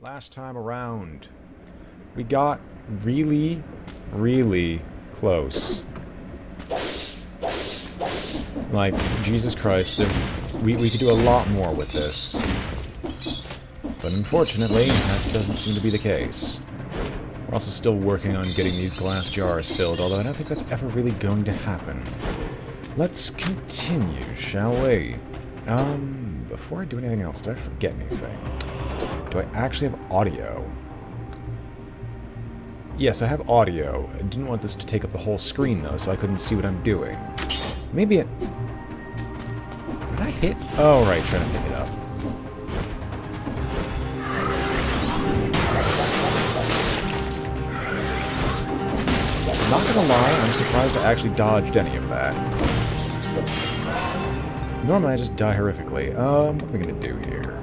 Last time around, we got really, really close. Like, Jesus Christ, we could do a lot more with this. But unfortunately, that doesn't seem to be the case. We're also still working on getting these glass jars filled, although I don't think that's ever really going to happen. Let's continue, shall we? Before I do anything else, did I forget anything? Do I actually have audio? Yes, I have audio. I didn't want this to take up the whole screen, though, so I couldn't see what I'm doing. Maybe it... Did I hit? Oh, right, trying to pick it up. Not gonna lie, I'm surprised I actually dodged any of that. Normally I just die horrifically. What are we gonna do here?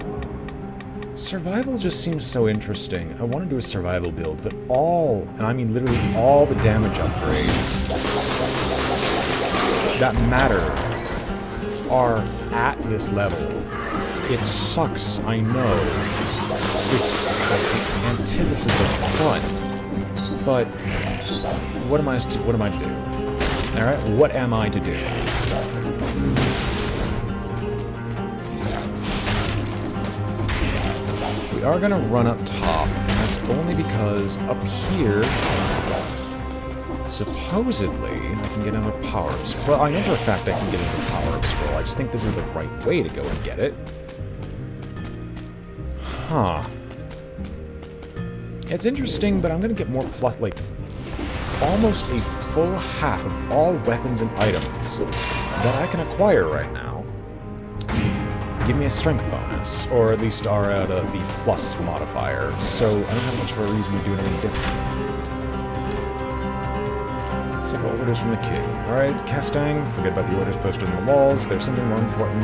Survival just seems so interesting. I want to do a survival build, but all, and I mean literally all the damage upgrades that matter are at this level. It sucks, I know. It's the antithesis of fun. But what am I to do? Alright, what am I to do? We are going to run up top, and that's only because up here, supposedly, I can get another power-up scroll. Well, I know for a fact I can get another power-up scroll. I just think this is the right way to go and get it. Huh. It's interesting, but I'm going to get more plus, like, almost a full half of all weapons and items that I can acquire right now. Give me a strength bonus, or at least are at the plus modifier, so I don't have much of a reason to do anything different. Several orders from the king. Alright, Castang, forget about the orders posted on the walls. There's something more important.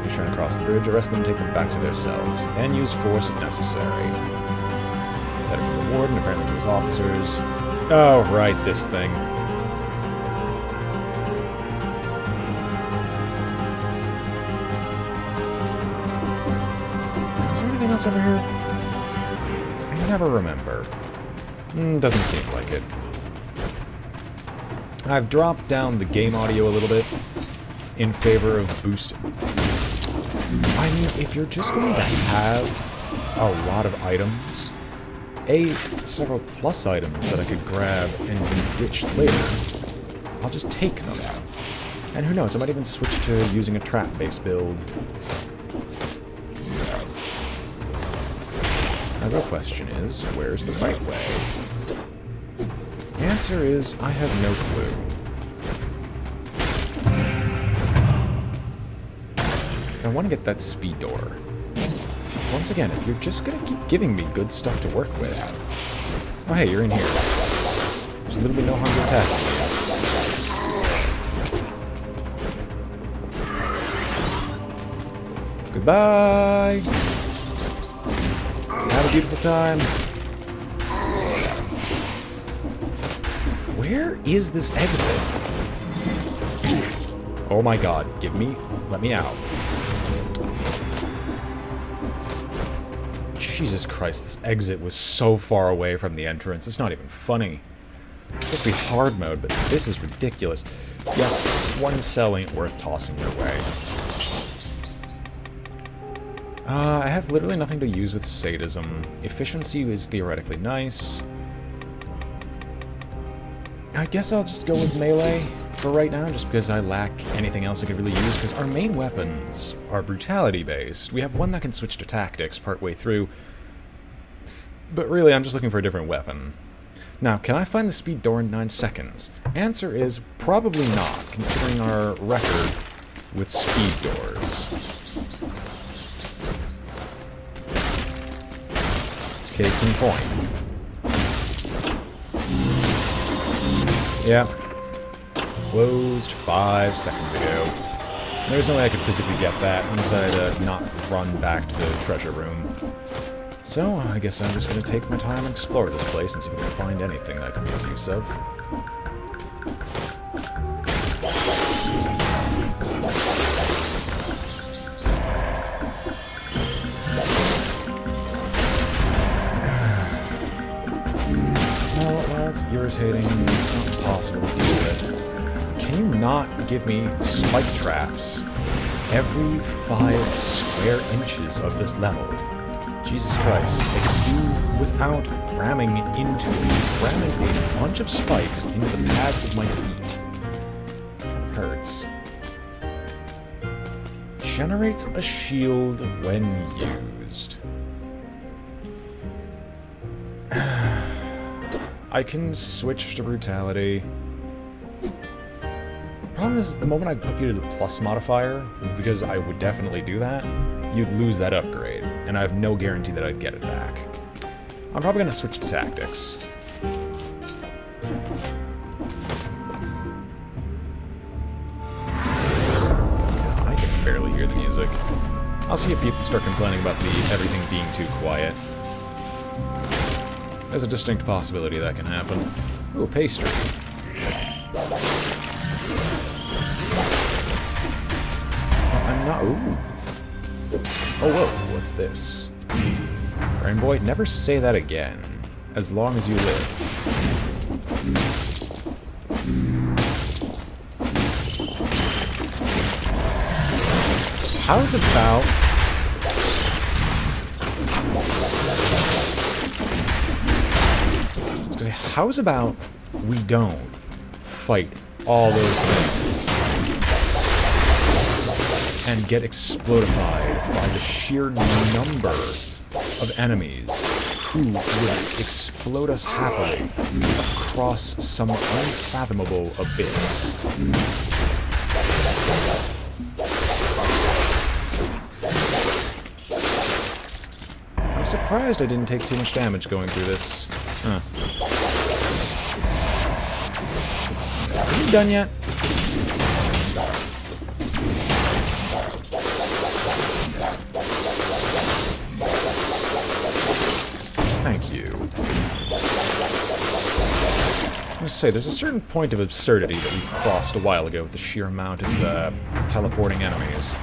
You're trying to cross the bridge, arrest them, take them back to their cells, and use force if necessary. Letter from the warden, apparently to his officers. Oh, right, this thing. Else over here? I never remember. Doesn't seem like it. I've dropped down the game audio a little bit in favor of boost. I mean, if you're just going to have a lot of items, several plus items that I could grab and ditch later, I'll just take them. And who knows, I might even switch to using a trap-based build. The real question is, where's the right way? The answer is, I have no clue. So I want to get that speed door. Once again, if you're just going to keep giving me good stuff to work with... Oh hey, you're in here. There's literally no harm to attacking me. Goodbye! Have a beautiful time. Where is this exit? Oh my god, let me out. Jesus Christ, this exit was so far away from the entrance, it's not even funny. It's supposed to be hard mode, but this is ridiculous. Yeah, one cell ain't worth tossing your way. I have literally nothing to use with sadism. Efficiency is theoretically nice. I guess I'll just go with melee for right now, just because I lack anything else I could really use, because our main weapons are brutality-based. We have one that can switch to tactics partway through, but really I'm just looking for a different weapon. Now, can I find the speed door in 9 seconds? Answer is probably not, considering our record with speed doors. Case in point. Yeah. Closed 5 seconds ago. There's no way I could physically get that unless I had to not run back to the treasure room. So, I guess I'm just going to take my time and explore this place and see if I can find anything I can make use of. It's irritating. It's not possible to deal with. Can you not give me spike traps every 5 square inches of this level? Jesus Christ, I could do without ramming a bunch of spikes into the pads of my feet. Kind of hurts. Generates a shield when used. I can switch to brutality. Problem is, the moment I put you to the plus modifier, because I would definitely do that, you'd lose that upgrade, and I have no guarantee that I'd get it back. I'm probably going to switch to tactics. God, I can barely hear the music. I'll see if people start complaining about everything being too quiet. There's a distinct possibility that can happen. Ooh, pastry. I'm not... Ooh. Oh, whoa, what's this? BrainBoy, never say that again. As long as you live. How's about... How's about we don't fight all those things and get explodified by the sheer number of enemies who would explode us happily across some unfathomable abyss? I'm surprised I didn't take too much damage going through this. Huh. Are you done yet? Thank you. I was going to say, there's a certain point of absurdity that we crossed a while ago with the sheer amount of teleporting enemies.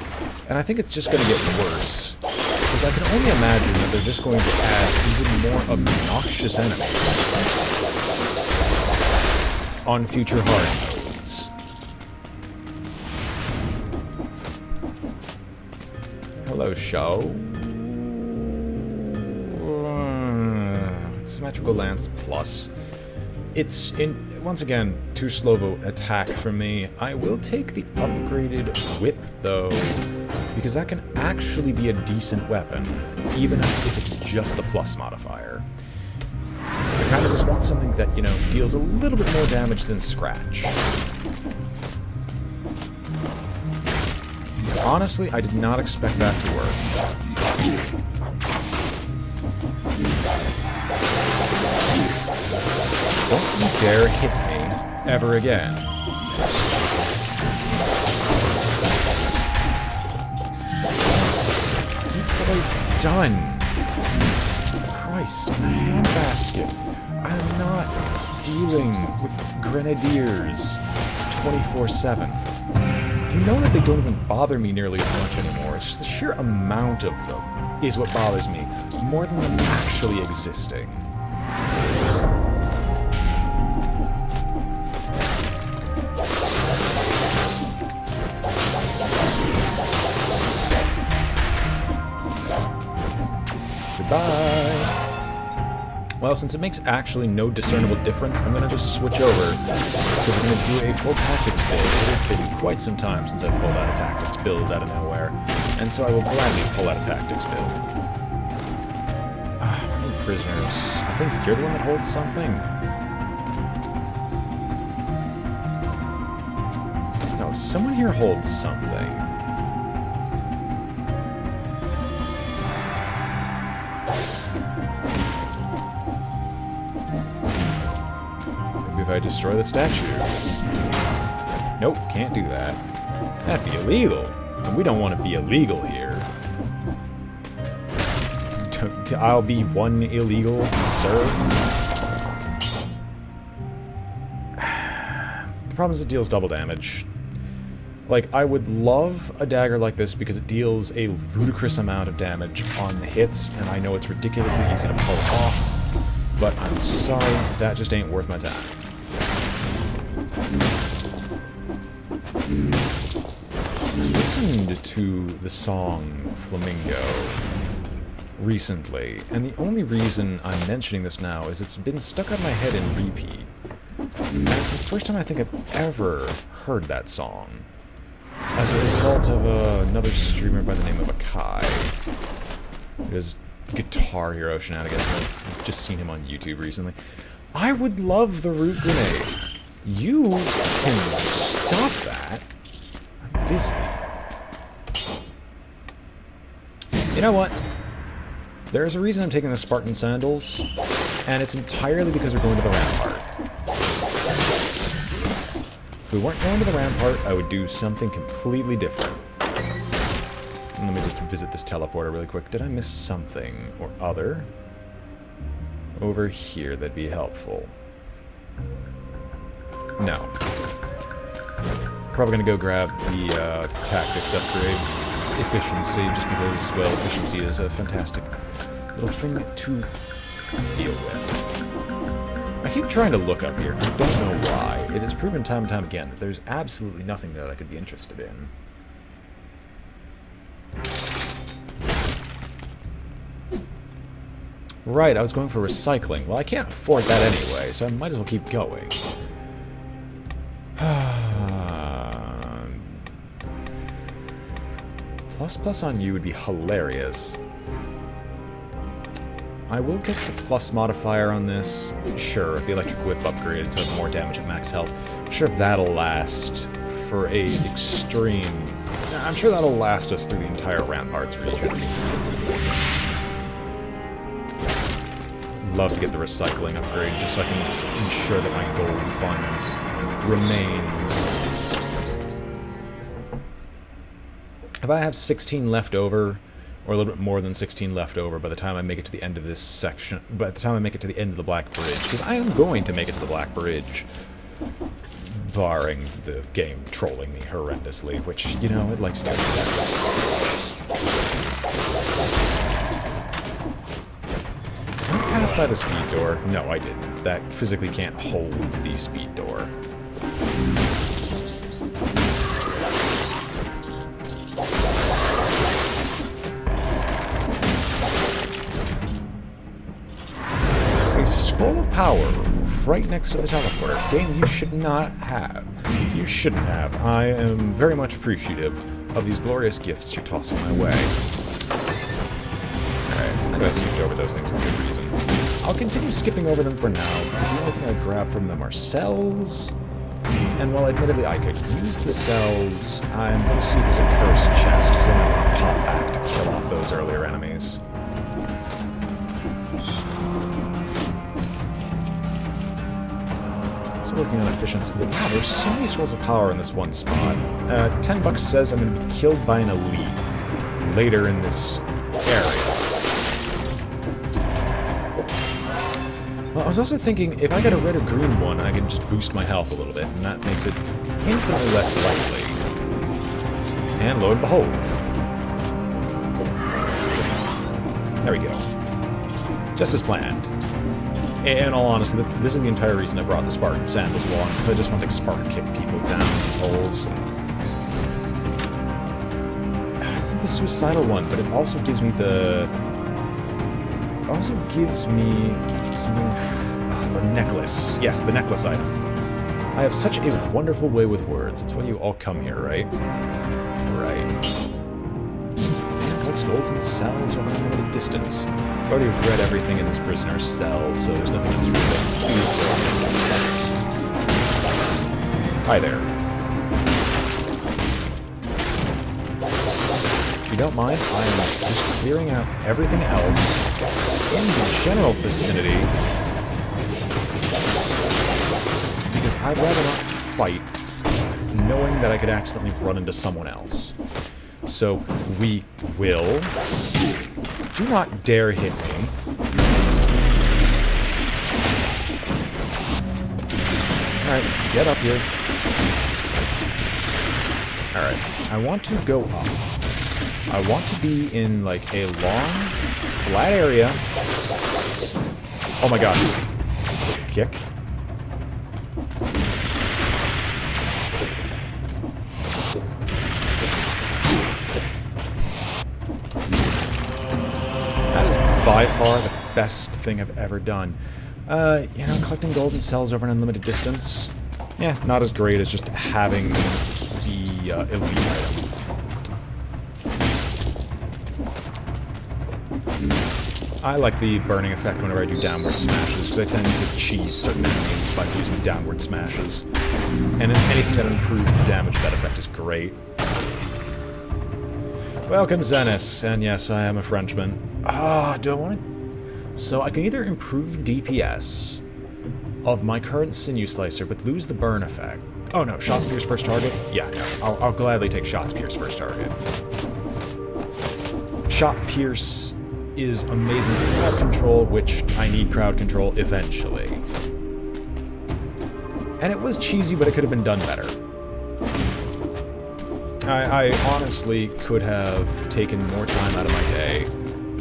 And I think it's just going to get worse. Because I can only imagine that they're just going to add even more obnoxious enemies on future hard modes. Hello, show. Symmetrical Lance Plus. It's, once again, too slow of an attack for me. I will take the upgraded whip, though, because that can actually be a decent weapon, even if it's just the plus modifier. I kind of just want something that, you know, deals a little bit more damage than Scratch. Honestly, I did not expect that to work. Don't you dare hit me ever again. You boys done. Christ, on a handbasket. I'm not dealing with grenadiers 24/7. You know that they don't even bother me nearly as much anymore. It's just the sheer amount of them is what bothers me, more than them actually existing. Goodbye. Well, since it makes actually no discernible difference, I'm going to just switch over, because I'm going to do a full tactics build. It has been quite some time since I've pulled out a tactics build out of nowhere, and so I will gladly pull out a tactics build. Prisoners. I think you're the one that holds something. No, someone here holds something. Maybe if I destroy the statue. Nope, can't do that. That'd be illegal. And we don't want to be illegal here. I'll be one illegal, sir. The problem is it deals double damage. Like, I would love a dagger like this because it deals a ludicrous amount of damage on the hits, and I know it's ridiculously easy to pull off. but I'm sorry, that just ain't worth my time. I listened to the song Flamingo recently, and the only reason I'm mentioning this now is it's been stuck on my head in repeat. And it's the first time I think I've ever heard that song, as a result of another streamer by the name of Akai. His Guitar Hero shenanigans. I've just seen him on YouTube recently. I would love the root grenade. You can stop that. I'm busy. You know what? There's a reason I'm taking the Spartan sandals, and it's entirely because we're going to the Rampart. If we weren't going to the Rampart, I would do something completely different. And let me just visit this teleporter really quick. Did I miss something or other? Over here, that'd be helpful. No. Probably gonna go grab the tactics upgrade. Efficiency, just because, well, efficiency is a fantastic little thing to deal with. I keep trying to look up here. I don't know why. It is proven time and time again that there's absolutely nothing that I could be interested in. Right, I was going for recycling. Well, I can't afford that anyway, so I might as well keep going. Plus on you would be hilarious. I will get the plus modifier on this. Sure, the electric whip upgrade to more damage at max health. I'm sure that'll last for a extreme... I'm sure that'll last us through the entire Ramparts region. Love to get the recycling upgrade just so I can ensure that my gold fund remains. If I have 16 left over, or a little bit more than 16 left over by the time I make it to the end of this section, by the time I make it to the end of the Black Bridge, because I am going to make it to the Black Bridge, barring the game trolling me horrendously, which, you know, it likes to do that. Can I pass by the speed door? No, I didn't. That physically can't hold the speed door. Scroll of power right next to the teleporter. Game you should not have. You shouldn't have. I am very much appreciative of these glorious gifts you're tossing my way. Alright, I know I skipped over those things for good reason. I'll continue skipping over them for now, because the only thing I grab from them are cells. And while admittedly I could use the cells, I'm going to see if there's a cursed chest, because I might want to pop back to kill off those earlier enemies. Working on efficiency. Wow, there's so many scrolls of power in this one spot. $10 says I'm going to be killed by an elite later in this area. Well, I was also thinking, if I get a red or green one, I can just boost my health a little bit, and that makes it infinitely less likely. And lo and behold. There we go. Just as planned. In all honesty, this is the entire reason I brought the Spartan sandals along, because I just want to Spartan kick people down these holes. This is the suicidal one, but it also gives me the... It also gives me something... the necklace. Yes, the necklace item. I have such a wonderful way with words. That's why you all come here, right? Right. Golds and cells over an unlimited distance. I've already read everything in this prisoner's cell, so there's nothing else really to do. Hi there. If you don't mind, I am just clearing out everything else in the general vicinity, because I'd rather not fight knowing that I could accidentally run into someone else. So, we will... Do not dare hit me. Alright, get up here. Alright, I want to go up. I want to be in, like, a long, flat area Oh my god. Kick. That is by far the best thing I've ever done. You know, collecting golden cells over an unlimited distance, yeah, not as great as just having the elite item. I like the burning effect whenever I do downward smashes, because I tend to cheese certain enemies by using downward smashes. And anything that improves the damage of that effect is great. Welcome, Zenis, and yes, I am a Frenchman. Ah, do I want to... So I can either improve the DPS of my current Sinew Slicer, but lose the burn effect. Oh no, Shot Spear's first target? Yeah, no, I'll gladly take Shot Spear's first target. Shot Pierce is amazing for crowd control, which I need crowd control eventually. And it was cheesy, but it could have been done better. I honestly could have taken more time out of my day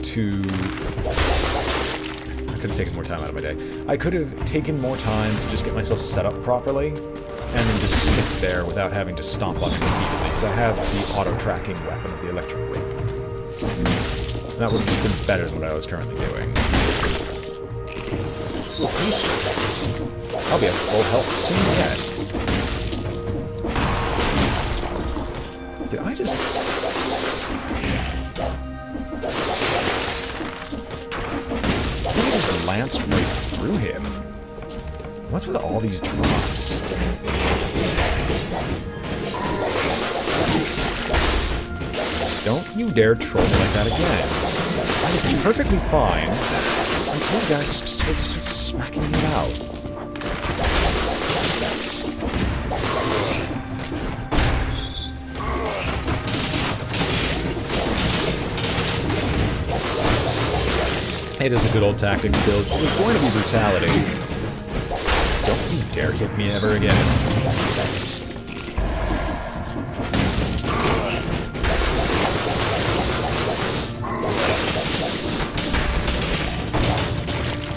to... I could have taken more time out of my day. I could have taken more time to just get myself set up properly, and then just stick there without having to stomp on it immediately, because I have the auto-tracking weapon of the electric whip. That would have just been better than what I was currently doing. Ooh, please. I'll be at full health soon yet. Did I just... I just lanced right through him. What's with all these drops? Don't you dare troll me like that again. I was perfectly fine until you guys just started smacking me out. It is a good old tactics build. It was going to be brutality. Don't you dare hit me ever again.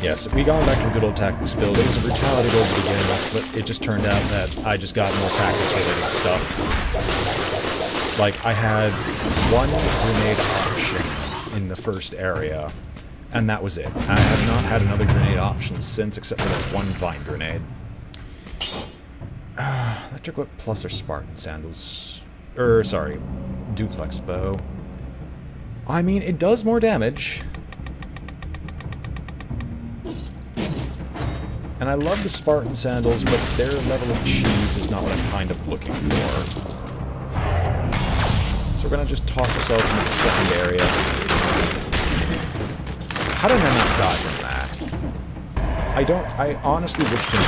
Yes, we got back to a good old tactics build. It was a brutality build to begin with, but it just turned out that I just got more tactics-related stuff. Like, I had one grenade option in the first area, and that was it. I have not had another grenade option since, except for that one vine grenade. Electric Whip Plus or Spartan Sandals. Sorry. Duplex Bow. I mean, it does more damage. And I love the Spartan Sandals, but their level of cheese is not what I'm kind of looking for. So we're gonna just toss ourselves into the second area. How did I not die from that? I honestly wish to know.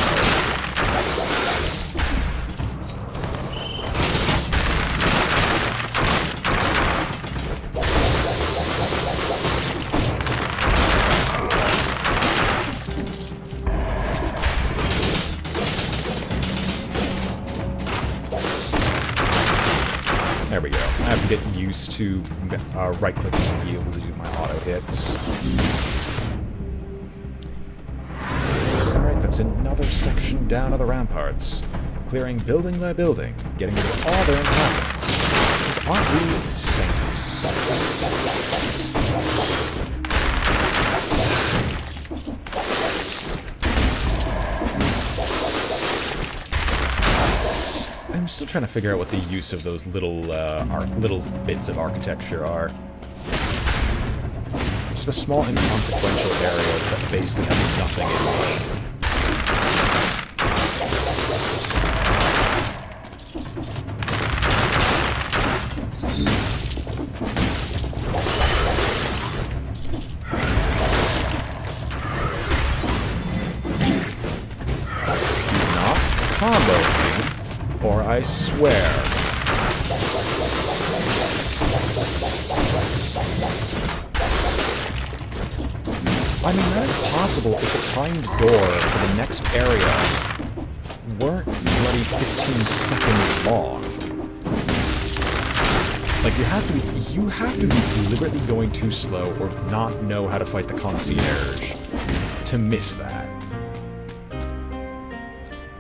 There we go. I have to get used to right-clicking and be able to do my auto-hits. Alright, that's another section down of the ramparts. Clearing building by building, getting rid of all their inhabitants. Because aren't we saints? I'm still trying to figure out what the use of those little bits of architecture are. Just a small inconsequential areas that basically have nothing in them. Not combo me. Or I swear. I mean, that is possible if the timed door for the next area weren't bloody 15 seconds long. Like, you have to be deliberately going too slow or not know how to fight the concierge to miss that.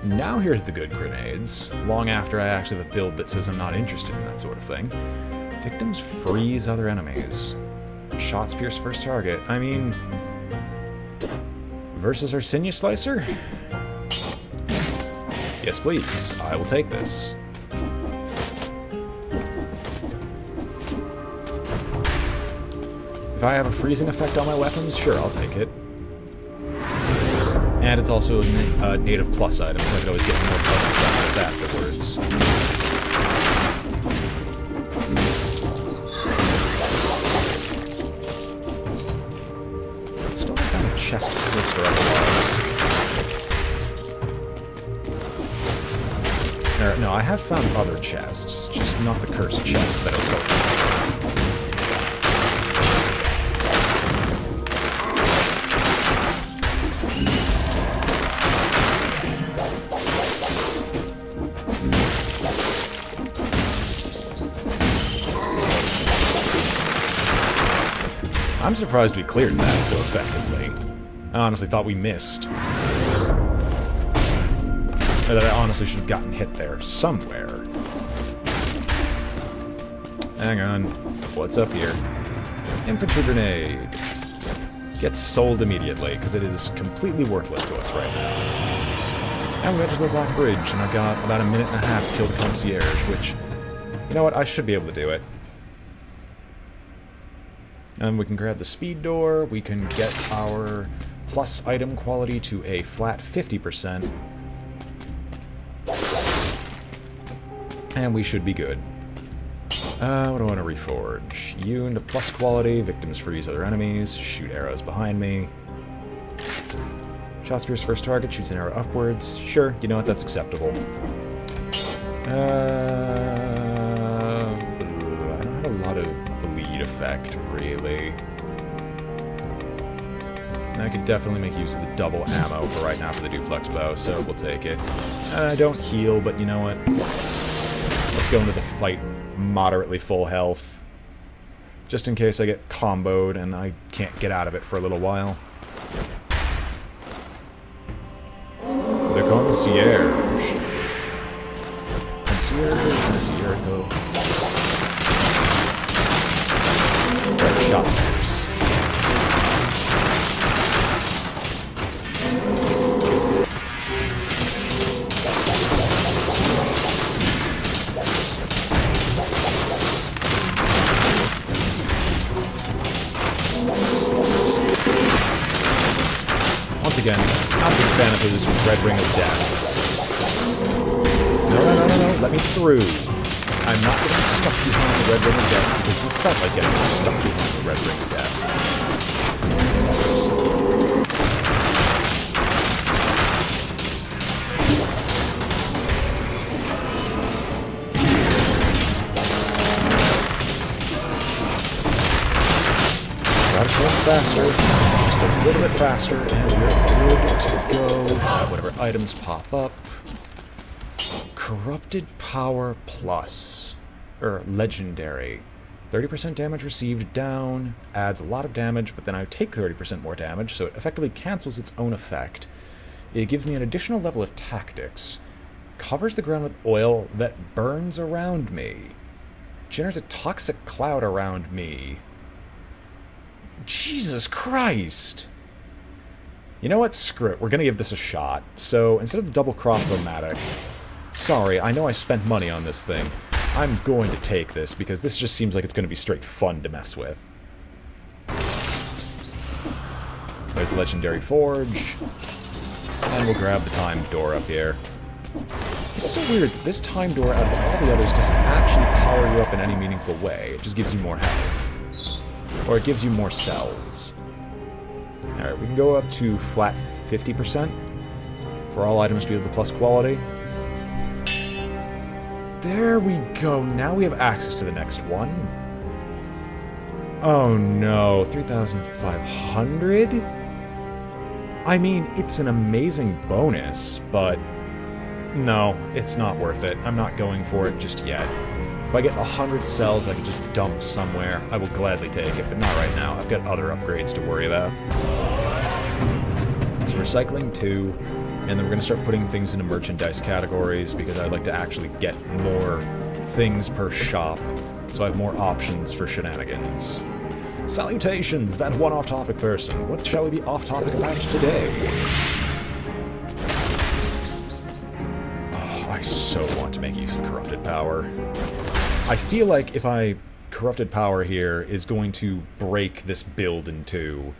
Now here's the good grenades, long after I actually have a build that says I'm not interested in that sort of thing. Victims freeze other enemies. Shots pierce first target. I mean... versus our sinew slicer? Yes, please. I will take this. If I have a freezing effect on my weapons, sure, I'll take it. And it's also a native plus item, so I could always get more bonus out of this afterwards. Still haven't found a chest first or otherwise. No, I have found other chests, just not the cursed chest that I was hoping for. I'm surprised we cleared that so effectively. I honestly thought we missed. Or that I honestly should have gotten hit there somewhere. Hang on. What's up here? Infantry grenade. Gets sold immediately, because it is completely worthless to us right now. And we went to the Black Bridge, and I've got about a minute and a half to kill the concierge, which, you know what, I should be able to do it. And we can grab the speed door, we can get our plus item quality to a flat 50%. And we should be good. What do I want to reforge? You into plus quality, victims freeze other enemies, shoot arrows behind me. Shots pierce first target, shoots an arrow upwards. Sure, you know what, that's acceptable. I don't have a lot of bleed effect, really. I could definitely make use of the double ammo for right now for the duplex bow, so we'll take it. I don't heal, but you know what? Let's go into the fight moderately full health. Just in case I get comboed and I can't get out of it for a little while. The concierge. Concierto. Red shot pierce. Once again, not a big fan of his red ring of death. No, let me through. I'm not getting stuck behind the red ring of death because you felt like getting stuck behind the red ring of death. Gotta go faster. Just a little bit faster, and we're good to go. Whatever items pop up. Corrupted Power Plus. Legendary. 30% damage received down. Adds a lot of damage, but then I take 30% more damage, so it effectively cancels its own effect. It gives me an additional level of tactics. Covers the ground with oil that burns around me. Generates a toxic cloud around me. Jesus Christ! You know what? Screw it. We're gonna give this a shot. So, instead of the double crossbow-matic... Sorry, I know I spent money on this thing. I'm going to take this, because this just seems like it's going to be straight fun to mess with. There's Legendary Forge. And we'll grab the timed door up here. It's so weird, this time door out of all the others doesn't actually power you up in any meaningful way. It just gives you more health. Or it gives you more cells. Alright, we can go up to flat 50% for all items to be of the plus quality. There we go. Now we have access to the next one. Oh no, 3,500? I mean, it's an amazing bonus, but no, it's not worth it. I'm not going for it just yet. If I get 100 cells I can just dump somewhere, I will gladly take it, but not right now. I've got other upgrades to worry about. we're cycling 2, and then we're going to start putting things into merchandise categories because I'd like to actually get more things per shop, so I have more options for shenanigans. Salutations, that one off-topic person. What shall we be off-topic about today? Oh, I so want to make use of corrupted power. I feel like if I corrupted power here is going to break this build in two,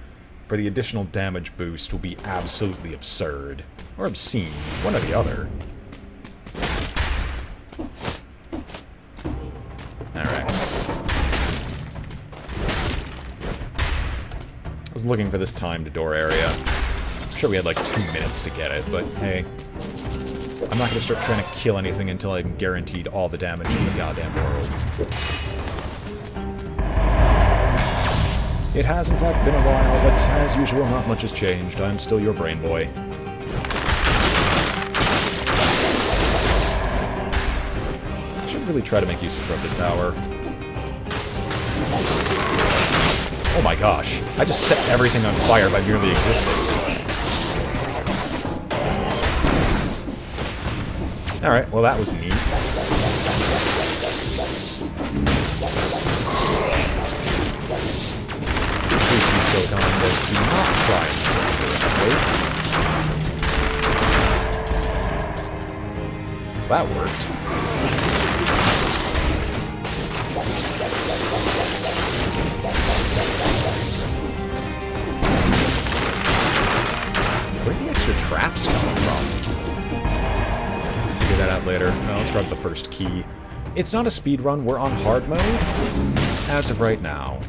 for the additional damage boost will be absolutely absurd. Or obscene, one or the other. Alright. I was looking for this timed door area. I'm sure we had like 2 minutes to get it, but hey. I'm not going to start trying to kill anything until I'm guaranteed all the damage in the goddamn world. It has in fact been a while, but as usual, not much has changed. I'm still your BrainBoy. I should really try to make use of corrupted power. Oh my gosh, I just set everything on fire by merely existing. Alright, well that was neat. Silicon does do not try and that worked. Where are the extra traps coming from? Figure that out later. No, let's grab the first key. It's not a speed run, we're on hard mode as of right now.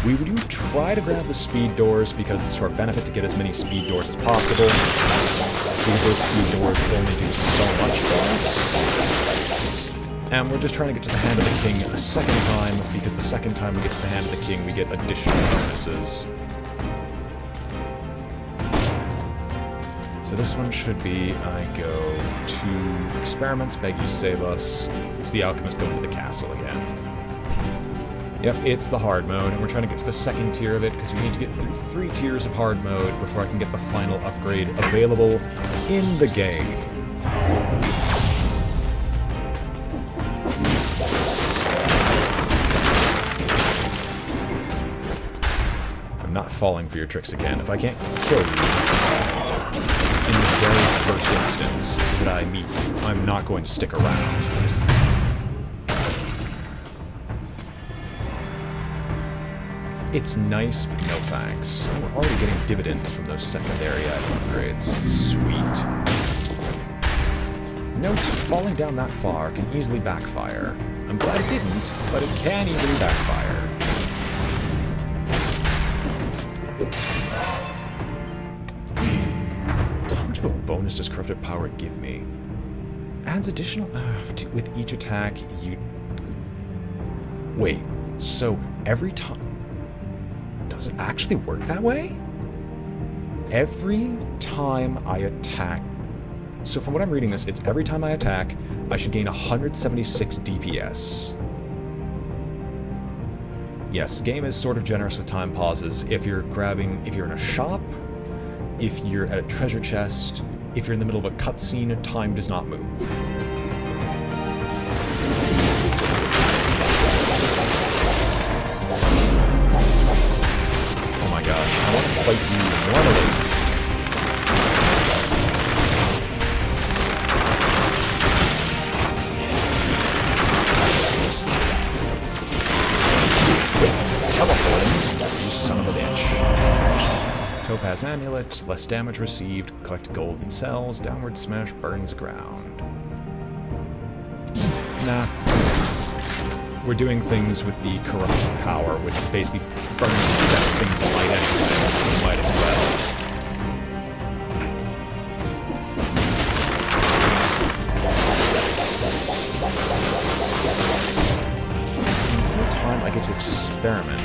We do try to grab the speed doors because it's to our benefit to get as many speed doors as possible. Because those speed doors will only do so much for us. And we're just trying to get to the Hand of the King a second time, because the second time we get to the Hand of the King, we get additional bonuses. So this one should be, I go to experiments, beg you save us. It's the alchemist going to the castle again. Yep, it's the hard mode, and we're trying to get to the second tier of it, because we need to get through 3 tiers of hard mode before I can get the final upgrade available in the game. I'm not falling for your tricks again. If I can't kill you in the very first instance that I meet you, I'm not going to stick around. It's nice, but no thanks. We're already getting dividends from those secondary item upgrades. Sweet. Note, falling down that far can easily backfire. I'm glad it didn't, but it can easily backfire. How much of a bonus does corrupted power give me? Adds additional... with each attack, you... Wait, so every time... Does it actually work that way? Every time I attack... So from what I'm reading this, it's every time I attack, I should gain 176 DPS. Yes, game is sort of generous with time pauses. If you're in a shop, if you're at a treasure chest, if you're in the middle of a cutscene, time does not move. Gosh, I want to fight you normally. Teleporting, you son of a bitch. Topaz Amulet, less damage received, collect golden cells, downward smash burns the ground. Nah. We're doing things with the corrupted power, which basically burns and sets things alight anyway. We might as well. So more time I get to experiment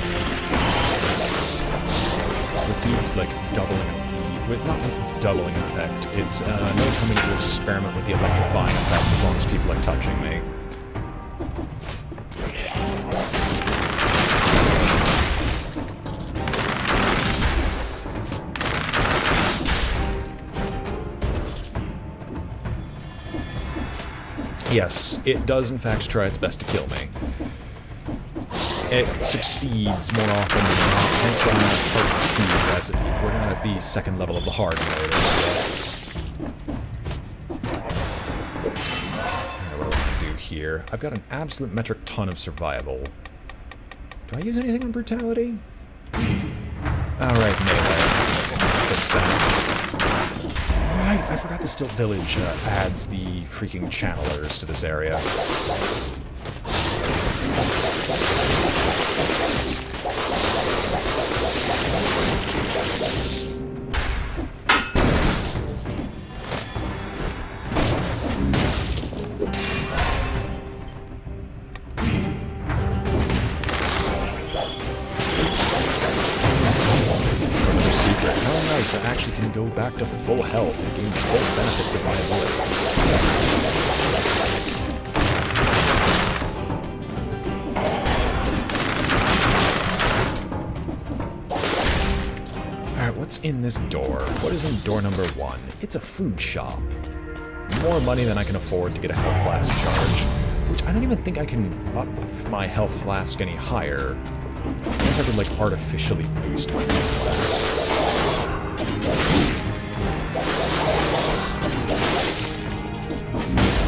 with the, like, doubling of the... not with doubling effect. It's no time I get to experiment with the electrifying effect as long as people are touching me. Yes, it does in fact try its best to kill me. It succeeds more often than not, hence why I'm at part 2, as we're not at the second level of the hard mode. Alright, what do I want to do here? I've got an absolute metric ton of survival. Do I use anything on brutality? Alright, melee. Fix that. Right, I forgot the Stilt Village adds the freaking channelers to this area. I actually can go back to full health and gain full benefits of my abilities. Alright, what's in this door? What is in door number 1? It's a food shop. More money than I can afford to get a health flask charge, which I don't even think I can up my health flask any higher. Unless I could, like, artificially boost my health flask.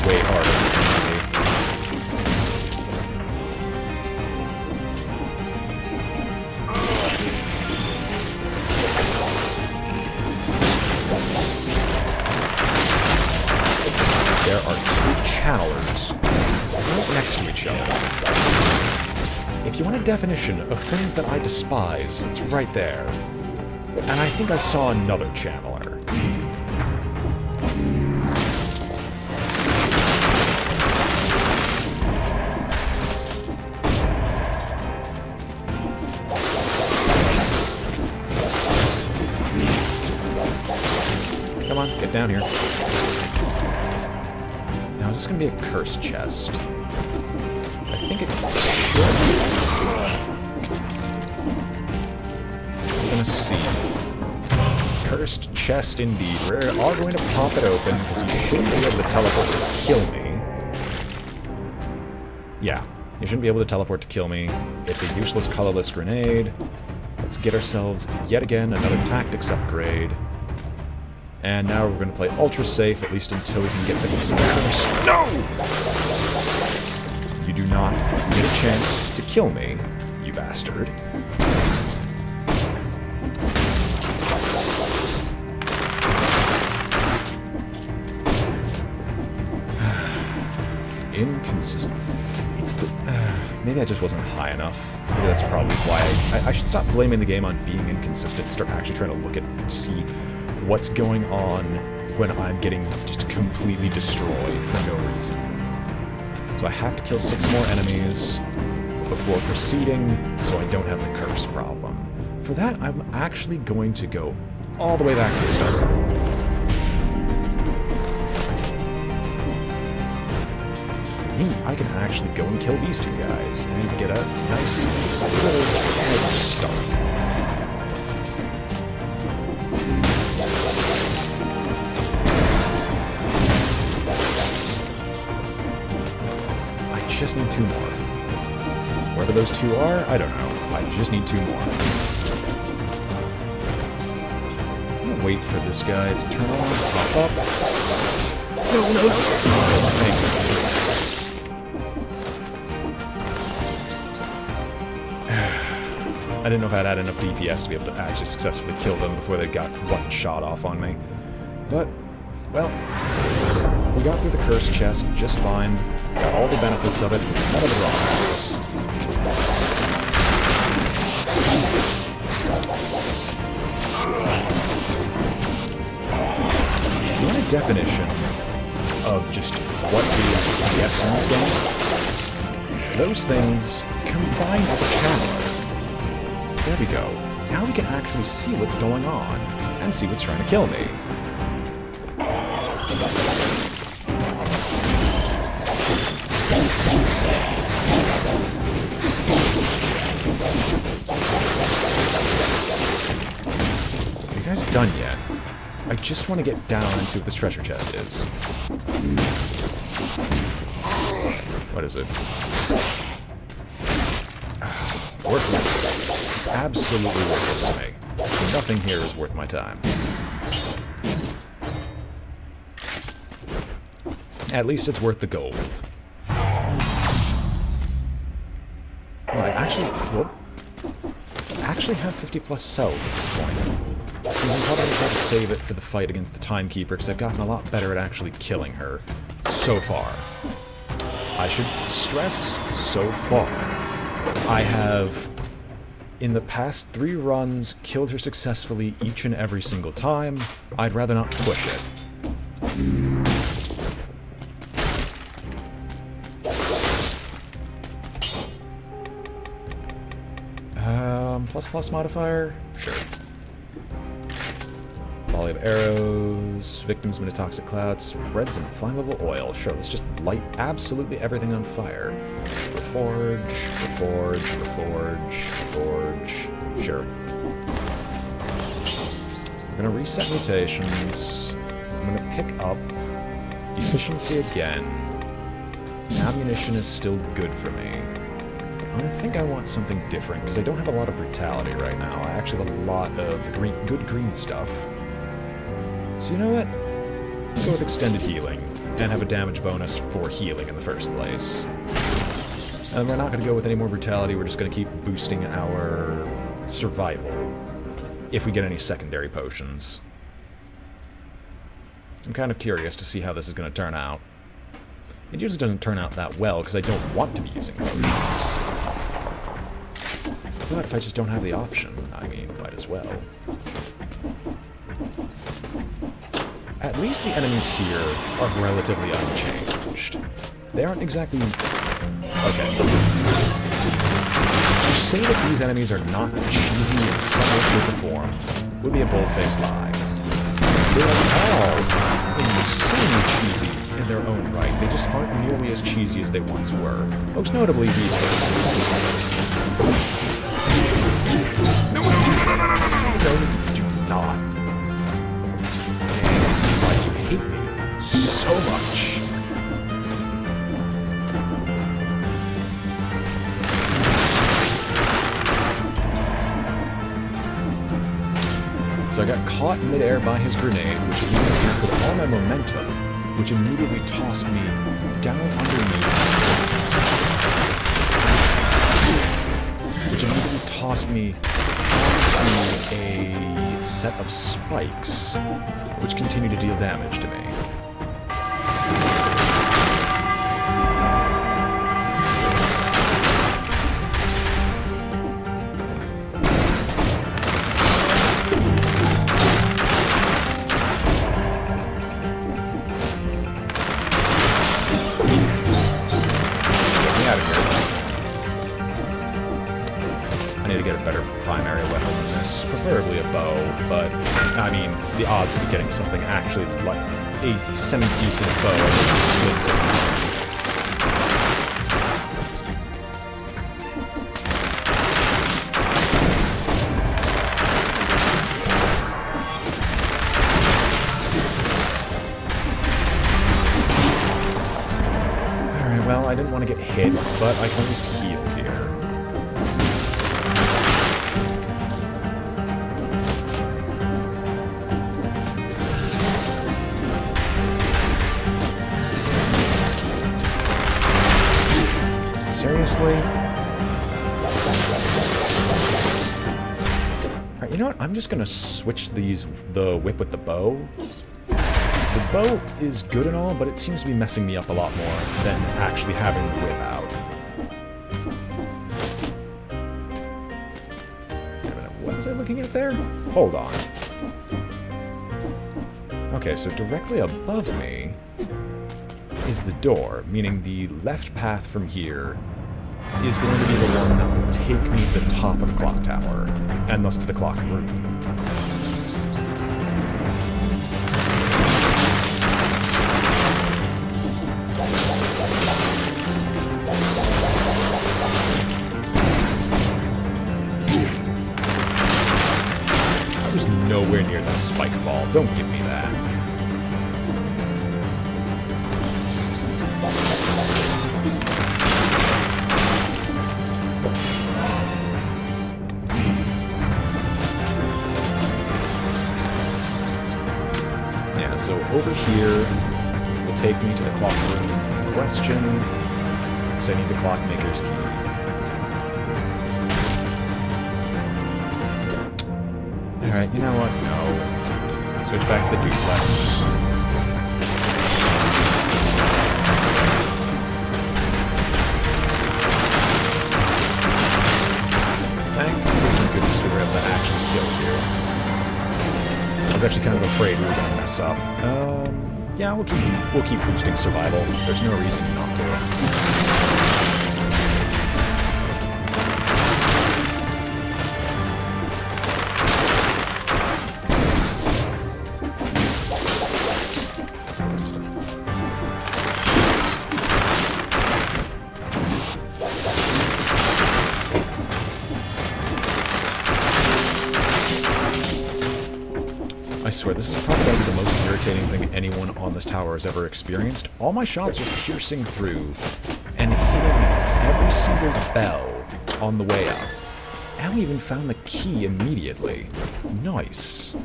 Way harder than there are 2 channelers right next to each other. If you want a definition of things that I despise, it's right there. And I think I saw another channeler. Come on, get down here. Now, is this going to be a cursed chest? I think it should. I'm going to see. Cursed chest indeed. We are going to pop it open, because you shouldn't be able to teleport to kill me. Yeah, you shouldn't be able to teleport to kill me. It's a useless colorless grenade. Let's get ourselves, yet again, another tactics upgrade. And now we're going to play ultra safe, at least until we can get the curse. No! You do not get a chance to kill me, you bastard. Inconsistent. It's the... maybe I just wasn't high enough. Maybe that's probably why I should stop blaming the game on being inconsistent and start actually trying to look at and see what's going on when I'm getting just completely destroyed for no reason. So I have to kill 6 more enemies before proceeding, so I don't have the curse problem. For that, I'm actually going to go all the way back to the start. I can actually go and kill these 2 guys and get a nice little head start. I just need 2 more. Wherever those 2 are, I don't know. I just need 2 more. I'm gonna wait for this guy to turn on, pop up. No. Thank goodness. I didn't know if I'd had enough DPS to be able to actually successfully kill them before they got 1 shot off on me. But, well, we got through the cursed chest just fine. Got all the benefits of it, none of the drawbacks. You want a definition of just what is DPS in this game? Those things combined with a channeler. There we go. Now we can actually see what's going on, and see what's trying to kill me. Are you guys done yet? I just want to get down and see what this treasure chest is. What is it? Worthless. Absolutely worthless to me. Nothing here is worth my time. At least it's worth the gold. I actually have 50 plus cells at this point. I'm probably going to try to save it for the fight against the Timekeeper, because I've gotten a lot better at actually killing her so far. I should stress, so far. I have, in the past 3 runs, killed her successfully each and every single time. I'd rather not push it. Plus modifier? Sure. Volley of arrows, victims emit a toxic cloud, spreads inflammable oil. Sure, let's just light absolutely everything on fire. ReForge, ReForge, ReForge, ReForge. Sure. We're gonna reset mutations. I'm gonna pick up efficiency again. Ammunition is still good for me. I think I want something different, because I don't have a lot of brutality right now. I actually have a lot of good green stuff. So you know what? Let's go with extended healing, and have a damage bonus for healing in the first place. And we're not going to go with any more brutality, we're just going to keep boosting our survival, if we get any secondary potions. I'm kind of curious to see how this is going to turn out. It usually doesn't turn out that well, because I don't want to be using potions. But if I just don't have the option, I mean, might as well. At least the enemies here are relatively unchanged. They aren't exactly... Okay. To say that these enemies are not cheesy in some way, shape, or form would be a bold-faced lie. They are all insanely cheesy in their own right. They just aren't nearly as cheesy as they once were. Most notably, these guys. No, do not. Why do you hate me so much? So I got caught midair by his grenade, which immediately canceled all my momentum, which immediately tossed me down underneath. Which immediately tossed me onto a set of spikes, which continue to deal damage to me. Preferably a bow, but I mean, the odds of getting something actually like a semi-decent bow are just slim to none. Alright, well, I didn't want to get hit, but I can at least heal here. Seriously? Alright, you know what? I'm just gonna switch the whip with the bow. The bow is good and all, but it seems to be messing me up a lot more than actually having the whip out. Wait a minute, what was I looking at there? Hold on. Okay, so directly above me is the door, meaning the left path from here is going to be the one that will take me to the top of the clock tower, and thus to the clock room. I was nowhere near that spike ball, don't give me that. Yeah, so over here will take me to the clock room in question, because I need the clockmaker's key. Alright, you know what? No. Switch back to the duplex. Thank goodness we were able to actually kill you. I was actually kind of afraid we were going to mess up. Yeah, we'll keep boosting survival. There's no reason not to. I swear, this is probably going to be the most irritating thing anyone on this tower has ever experienced. All my shots are piercing through and hitting every single bell on the way up. And we even found the key immediately. Nice.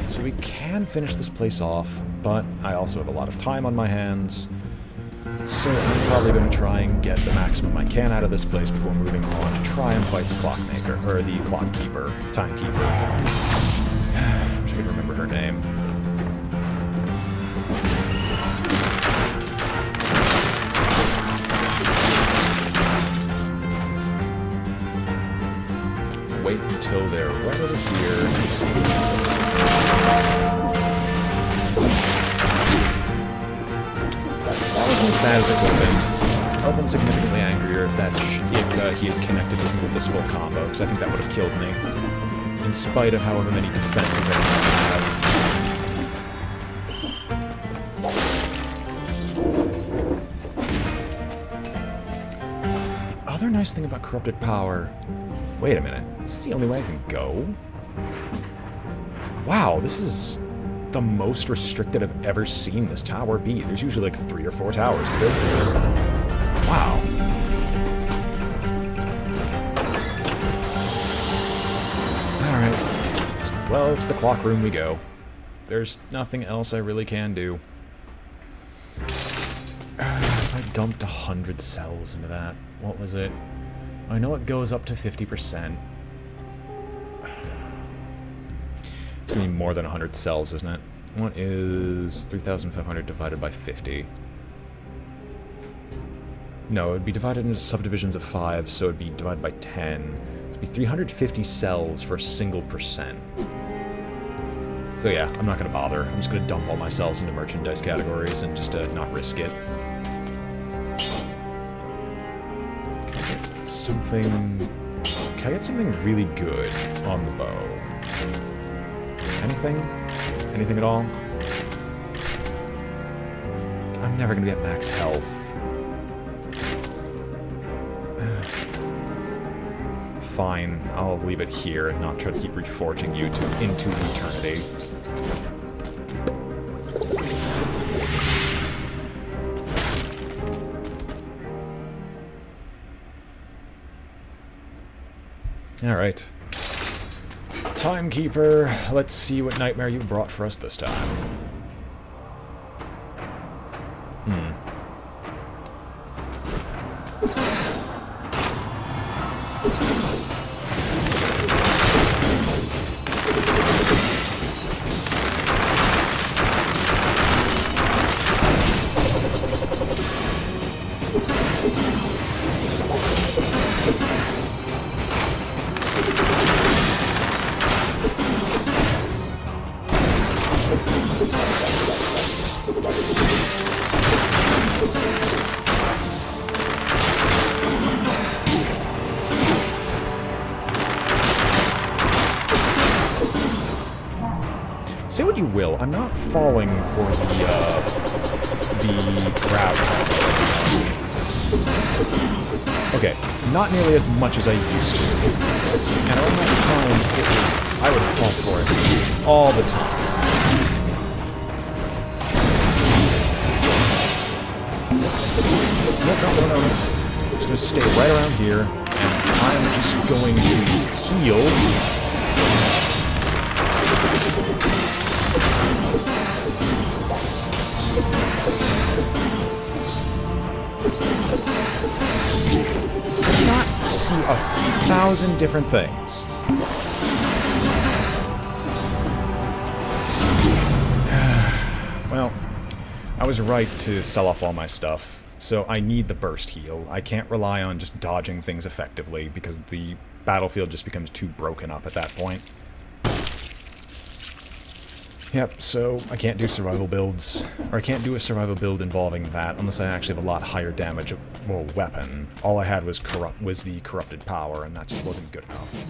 So we can finish this place off, but I also have a lot of time on my hands. So I'm probably going to try and get the maximum I can out of this place before moving on to try and fight the clockmaker, or the clockkeeper, timekeeper. I wish I could remember her name. Wait until they're right over here. As bad as it would have been. I would have been significantly angrier if he had connected with me with this full combo, because I think that would have killed me. In spite of however many defenses I have. The other nice thing about corrupted power... Wait a minute. This is the only way I can go? Wow, this is... the most restricted I've ever seen this tower be. There's usually like 3 or 4 towers to go through. Wow. Alright. Well, to the clock room we go. There's nothing else I really can do. I dumped 100 cells into that. What was it? I know it goes up to 50%. It's going to be more than 100 cells, isn't it? What is 3,500 divided by 50? No, it would be divided into subdivisions of 5, so it would be divided by 10. It would be 350 cells for a single percent. So yeah, I'm not going to bother. I'm just going to dump all my cells into merchandise categories and just not risk it. Can I get something really good on the bow? Anything? Anything at all? I'm never going to be at max health. Fine, I'll leave it here and not try to keep reforging you into eternity. Alright. Timekeeper, let's see what nightmare you brought for us this time. Say what you will, I'm not falling for the crowd. Okay, not nearly as much as I used to. And around that time, I would fall for it all the time. No. I'm just going to stay right around here, and I'm just going to heal. Not see 1,000 different things. Well, I was right to sell off all my stuff, so I need the burst heal. I can't rely on just dodging things effectively, because the battlefield just becomes too broken up at that point. Yep, so I can't do survival builds, or I can't do a survival build involving that unless I actually have a lot higher damage, well, weapon. All I had was the corrupted power, and that just wasn't good enough.